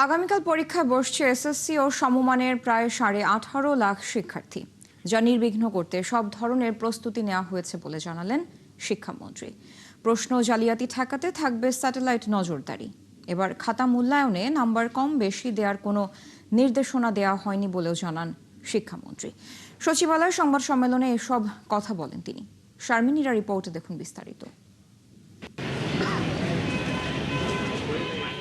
আগামীকাল পরীক্ষায় বসছে এসএসসি ও সমমানের প্রায় 18.5 লাখ শিক্ষার্থী, যা নির্বিঘ্ন করতে সব ধরনের প্রস্তুতি নেওয়া হয়েছে বলে জানালেন শিক্ষামন্ত্রী। প্রশ্ন জালিয়াতি ঠেকাতে থাকবে স্যাটেলাইট নজরদারি। এবার খাতা মূল্যায়নে নাম্বার কম বেশি দেওয়ার কোনো নির্দেশনা দেওয়া হয়নি বলেও জানান শিক্ষামন্ত্রী। সচিবালয় সংবাদ সম্মেলনে এসব কথা বলেন তিনি। শারমিনীরা রিপোর্টে দেখুন বিস্তারিত।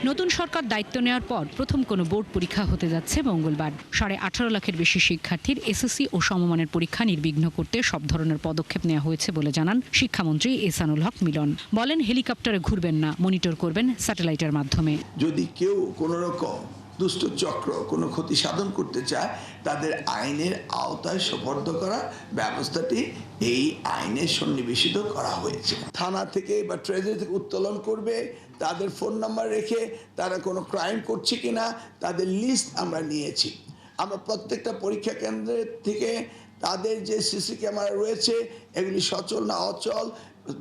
নতুন সরকার দায়িত্ব নেওয়ার পর প্রথম কোনো বোর্ড পরীক্ষা হতে যাচ্ছে মঙ্গলবার। 18.5 লাখের বেশি শিক্ষার্থীর এসএসসি ও সমমানের পরীক্ষা নির্বিঘ্ন করতে সব ধরনের পদক্ষেপ নেওয়া হয়েছে বলে জানান শিক্ষামন্ত্রী এহসানুল হক মিলন। বলেন, হেলিকপ্টারে ঘুরবেন না, মনিটর করবেন স্যাটেলাইটের মাধ্যমে। যদি কেউ কোনো রকম দুষ্ট চক্র কোনো ক্ষতি সাধন করতে চায়, তাদের আইনের আওতায় সোপর্দ করার ব্যবস্থাটি এই আইনে সন্নিবেশিত করা হয়েছে। থানা থেকে বা ট্রেজারি থেকে উত্তোলন করবে, তাদের ফোন নাম্বার রেখে তারা কোনো ক্রাইম করছে কিনা তাদের লিস্ট আমরা নিয়েছি। আমরা প্রত্যেকটা পরীক্ষা কেন্দ্রের থেকে তাদের যে সিসি ক্যামেরা রয়েছে, এগুলি সচল না অচল,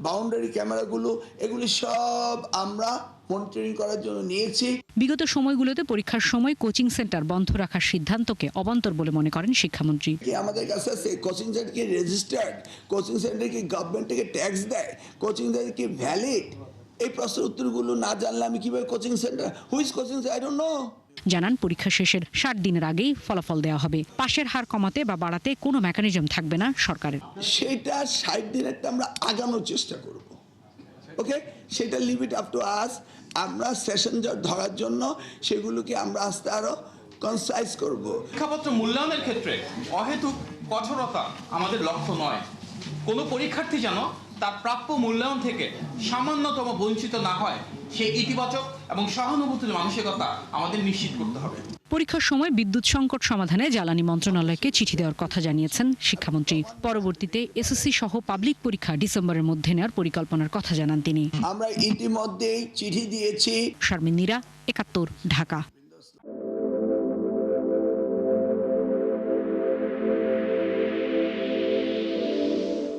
বাউন্ডারি ক্যামেরাগুলো, এগুলি সব আমরা মনিটরিং করার জন্য নিয়েছি। বিগত সময়গুলোতে পরীক্ষার সময় কোচিং সেন্টার বন্ধ রাখার সিদ্ধান্তকে অবান্তর বলে মনে করেন শিক্ষামন্ত্রী। আমাদের কাছে আছে কোচিং সেন্টার কি রেজিস্টার্ড, কোচিং সেন্টার কি গভর্নমেন্ট থেকে ট্যাক্স দেয়, কোচিং সেন্টার কি ভ্যালিড? এই প্রশ্নের উত্তরগুলো না জানলে আমি কিভাবে coaching centre, which coaching centre, I don't know. জানান, পরীক্ষা শেষের 60 দিনের আগেই ফলাফল দেওয়া হবে। পাশের হার কমাতে বা বাড়াতে কোনো মেকানিজম থাকবে না সরকারের। সেটা 60 দিনেরটা আমরা আগানোর চেষ্টা করব। ওকে, সেটা leave it up to us. আমরা সেশন ধরার জন্য সেগুলোকে আমরা আস্তে আরো কনসাইজ করব। শিক্ষাপত্র মূল্যায়নের ক্ষেত্রে অহেতুক কঠোরতা আমাদের লক্ষ্য নয়। কোনো পরীক্ষার্থী যেন তার প্রাপ্য মূল্যায়ন থেকে সামান্যতম বঞ্চিত না হয়, সেই ইতিবাচক এবং সহানুভূতির মানসিকতা আমাদের নিশ্চিত করতে হবে। পরীক্ষার সময় বিদ্যুৎ সংকট সমাধানে জ্বালানি মন্ত্রণালয়কে চিঠি দেওয়ার কথা জানিয়েছেন শিক্ষামন্ত্রী। পরবর্তীতে এসএসসি সহ পাবলিক পরীক্ষা ডিসেম্বরের মধ্যে নেওয়ার পরিকল্পনার কথা জানান তিনি। আমরা ইতিমধ্যেই চিঠি দিয়েছি। শারমিনীরা, 71, ঢাকা।